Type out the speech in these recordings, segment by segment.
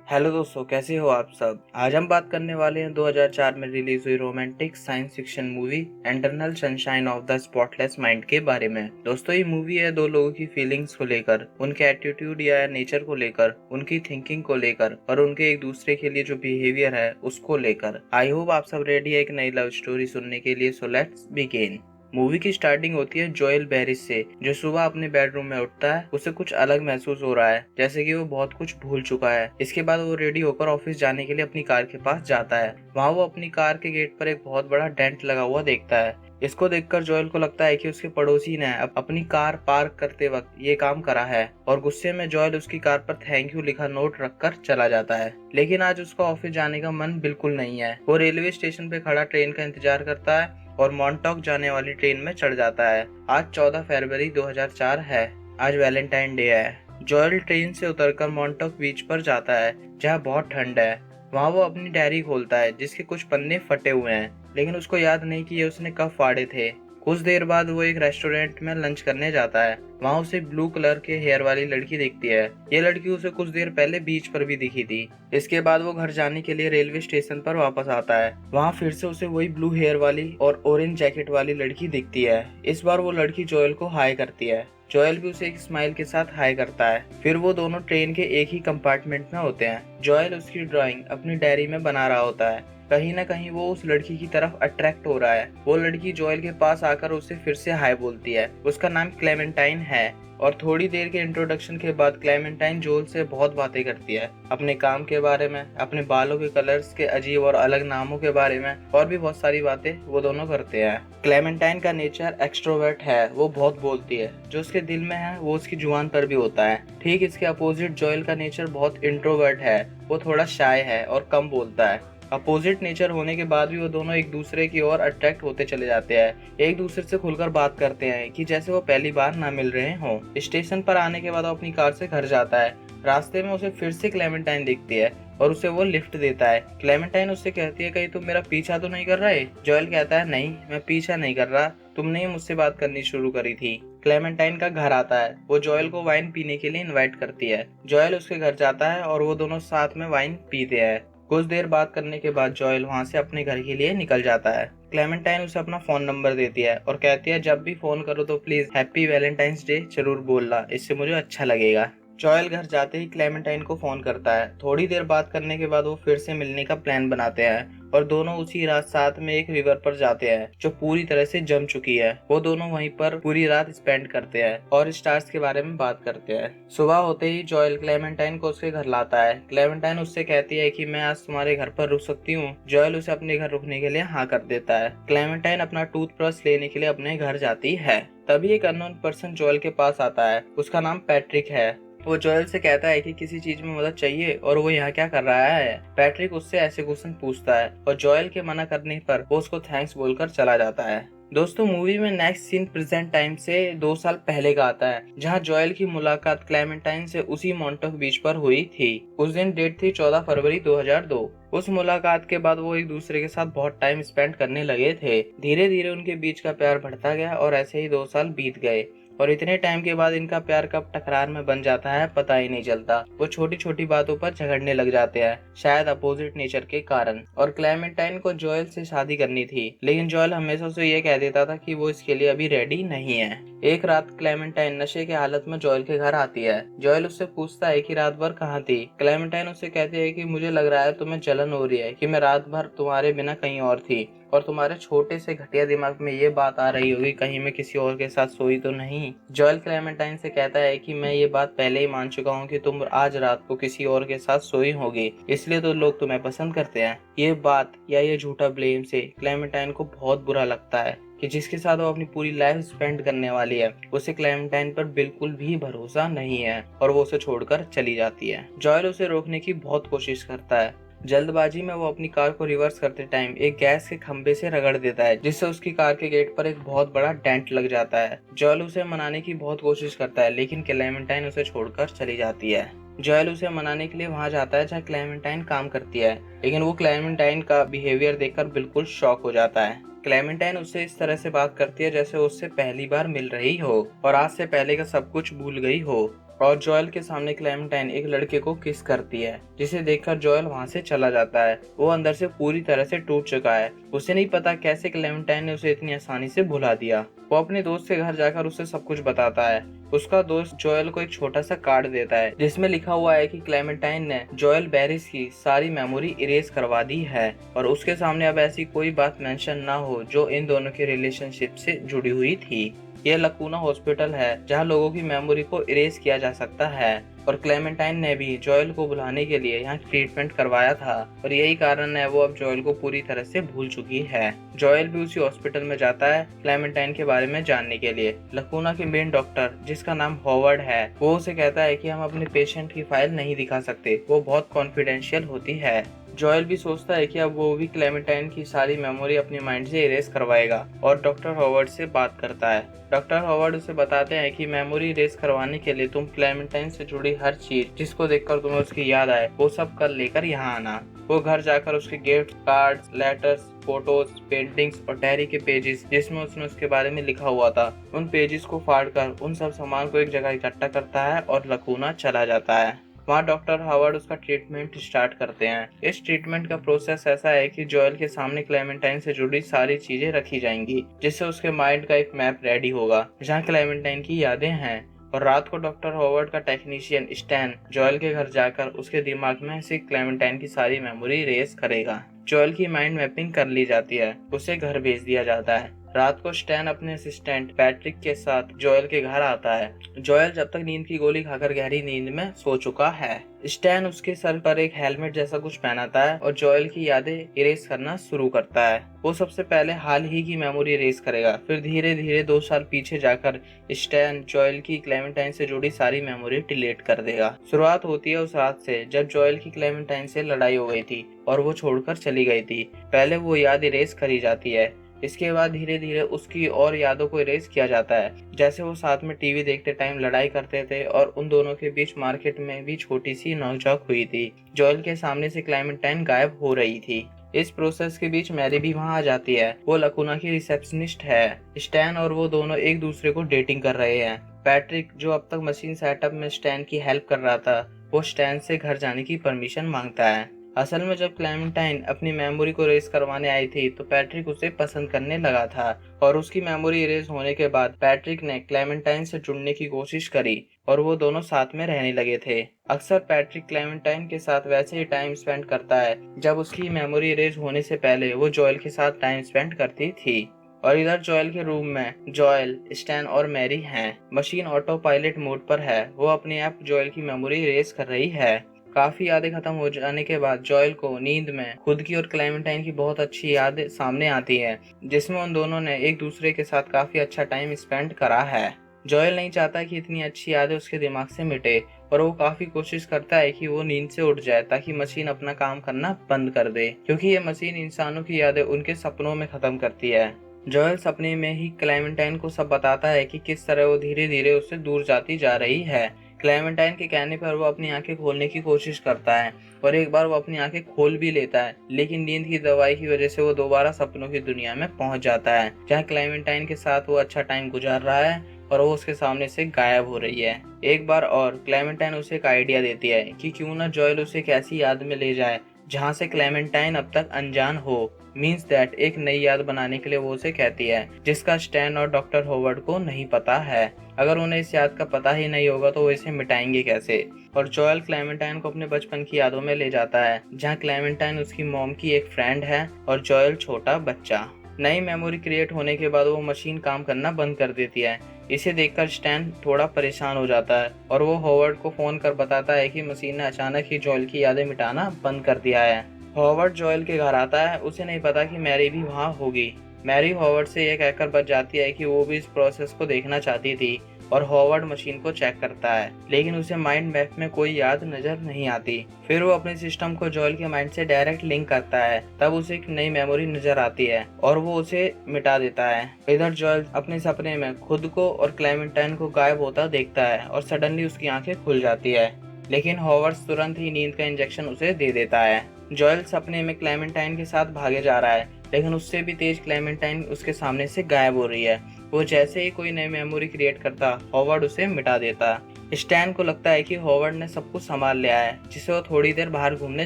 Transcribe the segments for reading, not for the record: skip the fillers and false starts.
Hello दोस्तों, कैसे हो आप सब। आज हम बात करने वाले हैं 2004 में रिलीज हुई romantic science fiction movie eternal sunshine of the spotless mind के बारे में। दोस्तों, ये मूवी है दो लोगों की फीलिंग्स को लेकर, उनके एटीट्यूड या नेचर को लेकर, उनकी थिंकिंग को लेकर और उनके एक दूसरे के लिए जो बिहेवियर है उसको लेकर। आई होप आप सब रेडी है एक नई लव स्टोरी सुनने के लिए। So let's begin. मूवी की स्टार्टिंग होती है जोएल बैरिस से, जो सुबह अपने बेडरूम में उठता है। उसे कुछ अलग महसूस हो रहा है, जैसे कि वो बहुत कुछ भूल चुका है। इसके बाद वो रेडी होकर ऑफिस जाने के लिए अपनी कार के पास जाता है। वहाँ वो अपनी कार के गेट पर एक बहुत बड़ा डेंट लगा हुआ देखता है। इसको देखकर जोएल को लगता है कि उसके पड़ोसी ने अपनी कार पार्क करते वक्त ये काम करा है, और गुस्से में जोएल उसकी कार पर थैंक यू लिखा नोट रखकर चला जाता है। लेकिन आज उसका ऑफिस जाने का मन बिल्कुल नहीं है। वो रेलवे स्टेशन पे खड़ा ट्रेन का इंतजार करता है और मॉन्टॉक जाने वाली ट्रेन में चढ़ जाता है। आज 14 फरवरी 2004 है। आज वैलेंटाइन डे है। जोएल ट्रेन से उतरकर मॉन्टॉक बीच पर जाता है, जहाँ बहुत ठंड है। वहाँ वो अपनी डायरी खोलता है, जिसके कुछ पन्ने फटे हुए हैं, लेकिन उसको याद नहीं कि ये उसने कब फाड़े थे। कुछ देर बाद वो एक रेस्टोरेंट में लंच करने जाता है। वहाँ उसे ब्लू कलर के हेयर वाली लड़की दिखती है। ये लड़की उसे कुछ देर पहले बीच पर भी दिखी थी। इसके बाद वो घर जाने के लिए रेलवे स्टेशन पर वापस आता है। वहाँ फिर से उसे वही ब्लू हेयर वाली और ऑरेंज जैकेट वाली लड़की दिखती है। इस बार वो लड़की जोएल को हाय करती है। जोएल भी उसे एक स्माइल के साथ हाय करता है। फिर वो दोनों ट्रेन के एक ही कंपार्टमेंट में होते हैं। जोएल उसकी ड्राइंग अपनी डायरी में बना रहा होता है। कहीं ना कहीं वो उस लड़की की तरफ अट्रैक्ट हो रहा है। वो लड़की जोएल के पास आकर उसे फिर से हाय बोलती है। उसका नाम क्लेमेंटाइन है, और थोड़ी देर के इंट्रोडक्शन के बाद क्लेमेंटाइन जोएल से बहुत बातें करती है, अपने काम के बारे में, अपने बालों के कलर्स के अजीब और अलग नामों के बारे में, और भी बहुत सारी बातें वो दोनों करते हैं। क्लेमेंटाइन का नेचर एक्सट्रोवर्ट है। वो बहुत बोलती है, जो उसके दिल में है वो उसकी जुबान पर भी होता है। ठीक इसके अपोजिट जोएल का नेचर बहुत इंट्रोवर्ट है। वो थोड़ा शाय है और कम बोलता है। अपोजिट नेचर होने के बाद भी वो दोनों एक दूसरे की ओर अट्रैक्ट होते चले जाते हैं। एक दूसरे से खुलकर बात करते हैं कि जैसे वो पहली बार ना मिल रहे हों। स्टेशन पर आने के बाद वो अपनी कार से घर जाता है। रास्ते में उसे फिर से क्लेमेंटाइन दिखती है और उसे वो लिफ्ट देता है। क्लेमेंटाइन उससे कहती है, कहीं तुम मेरा पीछा तो नहीं कर रहे। जोएल कहता है, नहीं, मैं पीछा नहीं कर रहा, तुमने ही मुझसे बात करनी शुरू करी थी। क्लेमेंटाइन का घर आता है। वो जोएल को वाइन पीने के लिए इनवाइट करती है। जोएल उसके घर जाता है और वो दोनों साथ में वाइन पीते हैं। कुछ देर बात करने के बाद जोएल वहाँ से अपने घर के लिए निकल जाता है। क्लेमेंटाइन उसे अपना फोन नंबर देती है और कहती है, जब भी फोन करो तो प्लीज हैप्पी वैलेंटाइंस डे जरूर बोलना, इससे मुझे अच्छा लगेगा। जोएल घर जाते ही क्लेमेंटाइन को फोन करता है। थोड़ी देर बात करने के बाद वो फिर से मिलने का प्लान बनाते हैं और दोनों उसी रात साथ में एक रिवर पर जाते हैं, जो पूरी तरह से जम चुकी है। वो दोनों वहीं पर पूरी रात स्पेंड करते हैं और स्टार्स के बारे में बात करते हैं। सुबह होते ही जोएल क्लेमेंटाइन को उसके घर लाता है। क्लेमेंटाइन उससे कहती है कि मैं आज तुम्हारे घर पर रुक सकती हूँ। जोएल उसे अपने घर रुकने के लिए हाँ कर देता है। क्लेमेंटाइन अपना टूथब्रश लेने के लिए अपने घर जाती है। तभी एक अननोन पर्सन जोएल के पास आता है। उसका नाम पैट्रिक है। वो जोएल से कहता है कि किसी चीज में मदद चाहिए और वो यहाँ क्या कर रहा है। पैट्रिक उससे ऐसे क्वेश्चन पूछता है और जोएल के मना करने पर वो उसको थैंक्स बोलकर चला जाता है। दोस्तों, मूवी में नेक्स्ट सीन प्रेजेंट टाइम से 2 साल पहले का आता है, जहाँ जोएल की मुलाकात क्लेमेंटाइन से उसी मॉन्टॉक बीच पर हुई थी। उस दिन डेट थी 14 फरवरी 2002। उस मुलाकात के बाद वो एक दूसरे के साथ बहुत टाइम स्पेंड करने लगे थे। धीरे धीरे उनके बीच का प्यार बढ़ता गया और ऐसे ही 2 साल बीत गए, और इतने टाइम के बाद इनका प्यार कब टकरार में बन जाता है पता ही नहीं चलता। वो छोटी छोटी बातों पर झगड़ने लग जाते हैं, शायद अपोजिट नेचर के कारण। और क्लेमेंटाइन को जोएल से शादी करनी थी, लेकिन जोएल हमेशा उसे ये कह देता था कि वो इसके लिए अभी रेडी नहीं है। एक रात क्लेमेंटाइन नशे की हालत में जोएल के घर आती है। जोएल उससे पूछता है कि रात भर कहाँ थी। क्लेमेंटाइन उससे कहती है कि मुझे लग रहा है तुम्हें जलन हो रही है कि मैं रात भर तुम्हारे बिना कहीं और थी, और तुम्हारे छोटे से घटिया दिमाग में ये बात आ रही होगी कहीं मैं किसी और के साथ सोई तो नहीं। जोएल क्लेमेंटाइन से कहता है कि मैं ये बात पहले ही मान चुका हूँ कि तुम आज रात को किसी और के साथ सोई होगी, इसलिए तो लोग तुम्हें पसंद करते हैं। ये बात या ये झूठा ब्लेम से क्लेमेंटाइन को बहुत बुरा लगता है कि जिसके साथ वो अपनी पूरी लाइफ स्पेंड करने वाली है, उसे क्लेमेंटाइन पर बिल्कुल भी भरोसा नहीं है और वो उसे छोड़कर चली जाती है। जोएल उसे रोकने की बहुत कोशिश करता है। जल्दबाजी में वो अपनी कार को रिवर्स करते टाइम एक गैस के खंभे से रगड़ देता है, जिससे उसकी कार के गेट पर एक बहुत बड़ा डेंट लग जाता है। जोएल उसे मनाने की बहुत कोशिश करता है, लेकिन क्लेमेंटाइन उसे छोड़कर चली जाती है। जोएल उसे मनाने के लिए वहां जाता है जहाँ क्लेमेंटाइन काम करती है, लेकिन वो क्लेमेंटाइन का बिहेवियर देखकर बिल्कुल शॉक हो जाता है। क्लेमेंटाइन उससे इस तरह से बात करती है जैसे उससे पहली बार मिल रही हो और आज से पहले का सब कुछ भूल गई हो। और जॉयल के सामने क्लेमेंटाइन एक लड़के को किस करती है, जिसे देखकर जॉयल वहां से चला जाता है। वो अंदर से पूरी तरह से टूट चुका है। उसे नहीं पता कैसे क्लेमेंटाइन ने उसे इतनी आसानी से भुला दिया। वो अपने दोस्त के घर जाकर उसे सब कुछ बताता है। उसका दोस्त जॉयल को एक छोटा सा कार्ड देता है जिसमें लिखा हुआ है कि क्लेमेंटाइन ने जॉयल बैरिस की सारी मेमोरी इरेज करवा दी है और उसके सामने अब ऐसी कोई बात मेंशन ना हो जो इन दोनों के रिलेशनशिप से जुड़ी हुई थी। यह लकूना हॉस्पिटल है जहां लोगों की मेमोरी को इरेज किया जा सकता है और क्लेमेंटाइन ने भी जॉयल को बुलाने के लिए यहाँ ट्रीटमेंट करवाया था और यही कारण है वो अब जॉयल को पूरी तरह से भूल चुकी है। जॉयल भी उसी हॉस्पिटल में जाता है क्लेमेंटाइन के बारे में जानने के लिए। लकूना के मेन डॉक्टर जिसका नाम हॉवर्ड है वो उसे कहता है कि हम अपने पेशेंट की फाइल नहीं दिखा सकते, वो बहुत कॉन्फिडेंशियल होती है। जॉयल भी सोचता है कि अब वो भी क्लेमेंटाइन की सारी मेमोरी अपने माइंड से इरेज करवाएगा और डॉक्टर हॉवर्ड से बात करता है। डॉक्टर हॉवर्ड उसे बताते हैं कि मेमोरी इरेज करवाने के लिए तुम क्लेमेंटाइन से जुड़ी हर चीज जिसको देखकर तुम्हें उसकी याद आए वो सब कर लेकर यहाँ आना। वो घर जाकर उसके gift, cards, letters, photos, paintings और डायरी के पेजेस जिसमें उसने उसके बारे में लिखा हुआ था उन पेजेस को फाड़कर उन सब सामान को एक जगह इकट्ठा करता है और लकूना चला जाता है। वहाँ डॉक्टर हॉवर्ड उसका ट्रीटमेंट स्टार्ट करते हैं। इस ट्रीटमेंट का प्रोसेस ऐसा है कि जॉयल के सामने क्लेमेंटाइन से जुड़ी सारी चीजें रखी जाएंगी जिससे उसके माइंड का एक मैप रेडी होगा जहाँ क्लेमेंटाइन की यादें हैं। और रात को डॉक्टर हॉवर्ड का टेक्नीशियन स्टैन जॉयल के घर जाकर उसके दिमाग में से क्लेमेंटाइन की सारी मेमोरी रेस करेगा। जॉयल की माइंड मैपिंग कर ली जाती है, उसे घर भेज दिया जाता है। रात को स्टैन अपने असिस्टेंट पैट्रिक के साथ जॉयल के घर आता है। जॉयल जब तक नींद की गोली खाकर गहरी नींद में सो चुका है। स्टैन उसके सर पर एक हेलमेट जैसा कुछ पहनाता है और जॉयल की यादें इरेज करना शुरू करता है। वो सबसे पहले हाल ही की मेमोरी इरेज करेगा, फिर धीरे धीरे 2 साल पीछे जाकर स्टैन जॉयल की क्लेमेंटाइन से जुड़ी सारी मेमोरी डिलीट कर देगा। शुरुआत होती है उस रात से जब जॉयल की क्लेमेंटाइन से लड़ाई हो गई थी और वो छोड़कर चली गई थी। पहले वो याद इरेज करी जाती है, इसके बाद धीरे धीरे उसकी और यादों को इरेज किया जाता है, जैसे वो साथ में टीवी देखते टाइम लड़ाई करते थे और उन दोनों के बीच मार्केट में भी छोटी सी नोकझोंक हुई थी। जॉयल के सामने से क्लेमेंटाइन गायब हो रही थी। इस प्रोसेस के बीच मैरी भी वहां आ जाती है। वो लकूना की रिसेप्शनिस्ट है। स्टैन और वो दोनों एक दूसरे को डेटिंग कर रहे हैं। पैट्रिक जो अब तक मशीन सेटअप में स्टैन की हेल्प कर रहा था वो स्टैन से घर जाने की परमिशन मांगता है। असल में जब क्लेमेंटाइन अपनी मेमोरी को इरेज करवाने आई थी तो पैट्रिक उसे पसंद करने लगा था और उसकी मेमोरी इरेज होने के बाद पैट्रिक ने क्लेमेंटाइन से जुड़ने की कोशिश करी और वो दोनों साथ में रहने लगे थे। अक्सर पैट्रिक क्लेमेंटाइन के साथ वैसे ही टाइम स्पेंड करता है जब उसकी मेमोरी इरेज होने से पहले वो जॉयल के साथ टाइम स्पेंड करती थी। और इधर जॉयल के रूम में जॉयल, स्टैन और मैरी हैं। मशीन ऑटो पायलट मोड पर है। वो अपने आप जॉयल की मेमोरी इरेज कर रही है। काफी यादें खत्म हो जाने के बाद जॉयल को नींद में खुद की और क्लेमेंटाइन की बहुत अच्छी यादें सामने आती है जिसमें उन दोनों ने एक दूसरे के साथ काफी अच्छा टाइम स्पेंड करा है। जॉयल नहीं चाहता कि इतनी अच्छी यादें उसके दिमाग से मिटे और वो काफी कोशिश करता है कि वो नींद से उठ जाए ताकि मशीन अपना काम करना बंद कर दे, क्योंकि ये मशीन इंसानों की यादें उनके सपनों में खत्म करती है। जॉयल सपने में ही क्लेमेंटाइन को सब बताता है कि किस तरह वो धीरे धीरे उससे दूर जाती जा रही है। क्लेमेंटाइन के कहने पर वो अपनी आंखें खोलने की कोशिश करता है और एक बार वो अपनी आंखें खोल भी लेता है, लेकिन नींद की दवाई की वजह से वो दोबारा सपनों की दुनिया में पहुंच जाता है जहां क्लेमेंटाइन के साथ वो अच्छा टाइम गुजार रहा है और वो उसके सामने से गायब हो रही है। एक बार और क्लेमेंटाइन उसे एक आइडिया देती है कि क्यों ना जॉयल उसे एक ऐसी याद में ले जाए जहाँ से क्लेमेंटाइन अब तक अनजान हो। मीन्स दैट एक नई याद बनाने के लिए वो उसे कहती है जिसका स्टैन और डॉक्टर हॉवर्ड को नहीं पता है। अगर उन्हें इस याद का पता ही नहीं होगा तो वो इसे मिटाएंगे कैसे। और जॉयल क्लेमेंटाइन को अपने बचपन की यादों में ले जाता है जहाँ क्लेमेंटाइन उसकी मॉम की एक फ्रेंड है और जॉयल छोटा बच्चा। नई मेमोरी क्रिएट होने के बाद वो मशीन काम करना बंद कर देती है। इसे देखकर स्टैन थोड़ा परेशान हो जाता है और वो हॉवर्ड को फोन कर बताता है कि मशीन ने अचानक ही जॉयल की यादें मिटाना बंद कर दिया है। हॉवर्ड जॉयल के घर आता है। उसे नहीं पता कि मैरी भी वहाँ होगी। मैरी हॉवर्ड से यह कहकर बच जाती है कि वो भी इस प्रोसेस को देखना चाहती थी और हॉवर्ड मशीन को चेक करता है, लेकिन उसे माइंड मैप में कोई याद नजर नहीं आती। फिर वो अपने सिस्टम को जॉयल के माइंड से डायरेक्ट लिंक करता है, तब उसे एक नई मेमोरी नजर आती है और वो उसे मिटा देता है। इधर जॉयल अपने सपने में खुद को और क्लेमेंटाइन को गायब होता देखता है और सडनली उसकी आंखें खुल जाती है, लेकिन हॉवर्ड तुरंत ही नींद का इंजेक्शन उसे दे देता है। जॉयल सपने में क्लेमेंटाइन के साथ भागे जा रहा है, लेकिन उससे भी तेज क्लेमेंटाइन उसके सामने से गायब हो रही है। वो जैसे ही कोई नई मेमोरी क्रिएट करता, हॉवर्ड उसे मिटा देता। स्टैन को लगता है कि हॉवर्ड ने सब कुछ संभाल लिया है, जिससे वो थोड़ी देर बाहर घूमने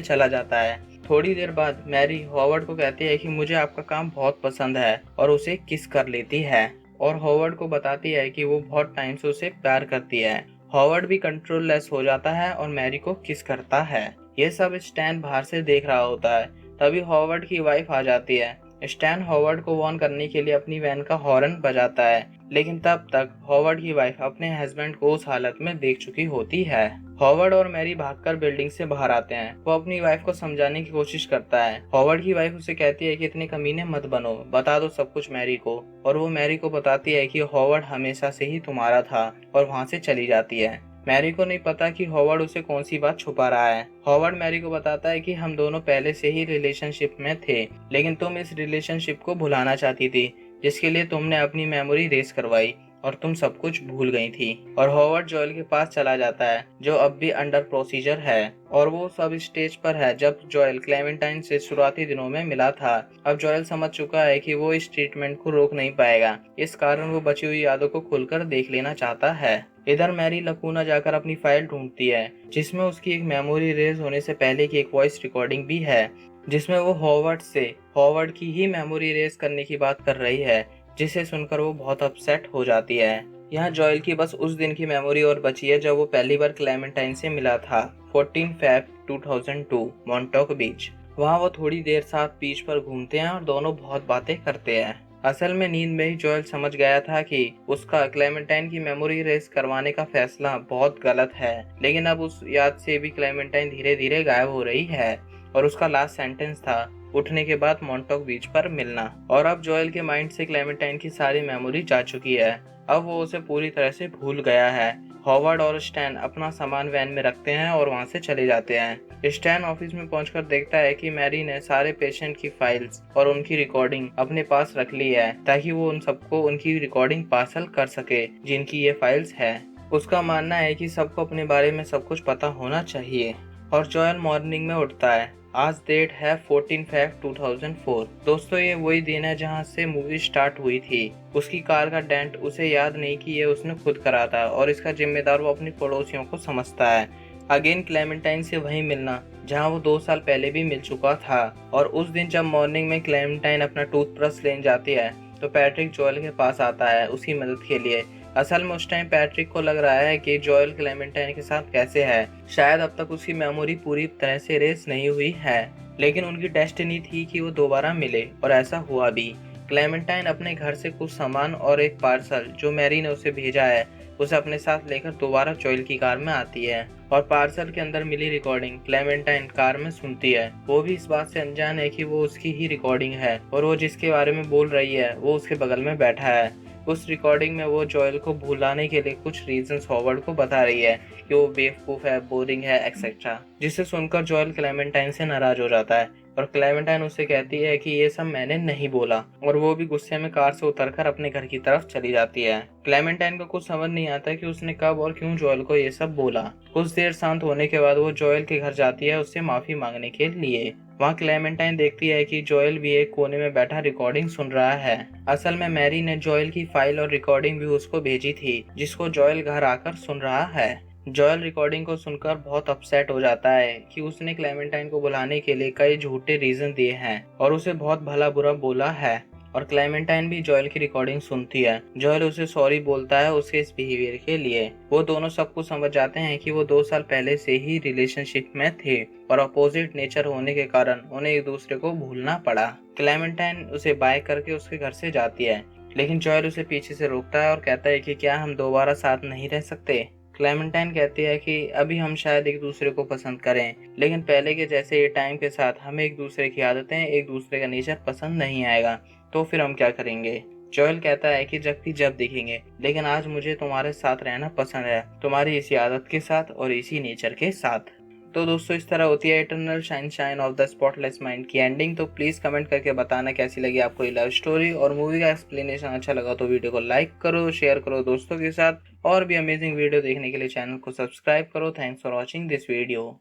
चला जाता है। थोड़ी देर बाद मैरी हॉवर्ड को कहती है कि मुझे आपका काम बहुत पसंद है और उसे किस कर लेती है और हॉवर्ड को बताती है कि वो बहुत टाइम से उसे प्यार करती है। हॉवर्ड भी कंट्रोल लेस हो जाता है और मैरी को किस करता है। ये सब स्टैन बाहर से देख रहा होता है। तभी हॉवर्ड की वाइफ आ जाती है। स्टैन हॉवर्ड को वार्न करने के लिए अपनी वैन का हॉर्न बजाता है, लेकिन तब तक हॉवर्ड की वाइफ अपने हस्बैंड को उस हालत में देख चुकी होती है। हॉवर्ड और मैरी भागकर बिल्डिंग से बाहर आते हैं। वो अपनी वाइफ को समझाने की कोशिश करता है। हॉवर्ड की वाइफ उसे कहती है कि इतने कमीने मत बनो, बता दो सब कुछ मैरी को। और वो मैरी को बताती है कि हॉवर्ड हमेशा से ही तुम्हारा था और वहाँ से चली जाती है। मैरी को नहीं पता कि हॉवर्ड उसे कौन सी बात छुपा रहा है। हॉवर्ड मैरी को बताता है कि हम दोनों पहले से ही रिलेशनशिप में थे, लेकिन तुम इस रिलेशनशिप को भुलाना चाहती थी, जिसके लिए तुमने अपनी मेमोरी रेस करवाई और तुम सब कुछ भूल गई थी। और हॉवर्ड जॉयल के पास चला जाता है, जो अब भी अंडर प्रोसीजर है और वो सब स्टेज पर है जब जॉयल क्लेमेंटाइन से शुरुआती दिनों में मिला था। अब जॉयल समझ चुका है कि वो इस ट्रीटमेंट को रोक नहीं पाएगा, इस कारण वो बची हुई यादों को खुलकर देख लेना चाहता है। इधर मैरी लकूना जाकर अपनी फाइल ढूंढती है, जिसमें उसकी एक मेमोरी रेज होने से पहले की एक वॉइस रिकॉर्डिंग भी है, जिसमें वो हॉवर्ड की ही मेमोरी रेज करने की बात कर रही है, जिसे सुनकर वो बहुत अपसेट हो जाती है। यहाँ जॉयल की बस उस दिन की मेमोरी और बची है जब वो पहली बार क्लेमेंटाइन से मिला था, 14 फेब 2002 मॉन्टॉक बीच। वहाँ वो थोड़ी देर साथ बीच पर घूमते हैं और दोनों बहुत बातें करते हैं। असल में नींद में ही जॉयल समझ गया था कि उसका क्लेमेंटाइन की मेमोरी रेस करवाने का फैसला बहुत गलत है, लेकिन अब उस याद से भी क्लेमेंटाइन धीरे धीरे गायब हो रही है और उसका लास्ट सेंटेंस था उठने के बाद मॉन्टॉक बीच पर मिलना। और अब जॉयल के माइंड से क्लेमेंटाइन की सारी मेमोरी जा चुकी है। अब वो उसे पूरी तरह से भूल गया है। हॉवर्ड और स्टैन अपना सामान वैन में रखते हैं और वहां से चले जाते हैं। स्टैन ऑफिस में पहुंचकर देखता है कि मैरी ने सारे पेशेंट की फाइल्स और उनकी रिकॉर्डिंग अपने पास रख ली है, ताकि वो उन सबको उनकी रिकॉर्डिंग पार्सल कर सके जिनकी ये फाइल्स है। उसका मानना है कि सबको अपने बारे में सब कुछ पता होना चाहिए। और जॉयल मॉर्निंग में उठता है। आज डेट है 14 फेब 2004। दोस्तों, ये वही दिन है जहां से मूवी स्टार्ट हुई थी। उसकी कार का डेंट उसे याद नहीं कि ये उसने खुद करा था और इसका जिम्मेदार वो अपने पड़ोसियों को समझता है। अगेन क्लेमेंटाइन से वही मिलना जहां वो 2 साल पहले भी मिल चुका था। और उस दिन जब मॉर्निंग में क्लेमेंटाइन अपना टूथब्रश लेने जाती है तो पैट्रिक जॉयल के पास आता है उसकी मदद के लिए। असल में उस टाइम पैट्रिक को लग रहा है कि जॉयल क्लेमेंटाइन के साथ कैसे है। शायद अब तक उसकी मेमोरी पूरी तरह से रेस नहीं हुई है, लेकिन उनकी डेस्टिनी थी कि वो दोबारा मिले और ऐसा हुआ भी। क्लेमेंटाइन अपने घर से कुछ सामान और एक पार्सल जो मैरी ने उसे भेजा है उसे अपने साथ लेकर दोबारा जॉयल की कार में आती है और पार्सल के अंदर मिली रिकॉर्डिंग क्लेमेंटाइन कार में सुनती है। वो भी इस बात से अनजान है कि वो उसकी ही रिकॉर्डिंग है और वो जिसके बारे में बोल रही है वो उसके बगल में बैठा है। उस रिकॉर्डिंग में वो जॉयल को भुलाने के लिए कुछ रीजंस हॉवर्ड को बता रही है कि वो बेवकूफ है, बोरिंग है, एक्सेट्रा, जिसे सुनकर जॉयल क्लेमेंटाइन से नाराज हो जाता है और क्लेमेंटाइन उसे कहती है कि ये सब मैंने नहीं बोला और वो भी गुस्से में कार से उतरकर अपने घर की तरफ चली जाती है। क्लेमेंटाइन को कुछ समझ नहीं आता कि उसने कब और क्यों जॉयल को ये सब बोला। कुछ देर शांत होने के बाद वो जॉयल के घर जाती है उससे माफी मांगने के लिए। वहाँ क्लेमेंटाइन देखती है कि जॉयल भी एक कोने में बैठा रिकॉर्डिंग सुन रहा है। असल में मैरी ने जॉयल की फाइल और रिकॉर्डिंग भी उसको भेजी थी, जिसको जॉयल घर आकर सुन रहा है। जॉयल रिकॉर्डिंग को सुनकर बहुत अपसेट हो जाता है कि उसने क्लेमेंटाइन को बुलाने के लिए कई झूठे रीजन दिए हैं और उसे बहुत भला बुरा बोला है। और क्लेमेंटाइन भी जॉयल की रिकॉर्डिंग सुनती है। जॉयल उसे सॉरी बोलता है उसके इस बिहेवियर के लिए। वो दोनों सब कुछ समझ जाते हैं कि वो 2 साल पहले से ही रिलेशनशिप में थे और अपोजिट नेचर होने के कारण उन्हें एक दूसरे को भूलना पड़ा। क्लेमेंटाइन उसे बाय करके उसके घर से जाती है, लेकिन जॉयल उसे पीछे से रोकता है और कहता है कि क्या हम दोबारा साथ नहीं रह सकते। क्लेमेंटाइन कहती है कि अभी हम शायद एक दूसरे को पसंद करें, लेकिन पहले के जैसे ये टाइम के साथ हमें एक दूसरे की आदतें, एक दूसरे का नेचर पसंद नहीं आएगा, तो फिर हम क्या करेंगे। जॉयल कहता है कि जब दिखेंगे, लेकिन आज मुझे तुम्हारे साथ रहना पसंद है, तुम्हारी इसी आदत के साथ और इसी नेचर के साथ। तो दोस्तों, इस तरह होती है eternal sunshine of the spotless mind की एंडिंग। तो प्लीज कमेंट करके बताना कैसी लगी आपको ये लव स्टोरी और मूवी का एक्सप्लेनेशन। अच्छा लगा तो वीडियो को लाइक करो, शेयर करो दोस्तों के साथ और भी अमेजिंग वीडियो देखने के लिए चैनल को सब्सक्राइब करो। Thanks for watching this video.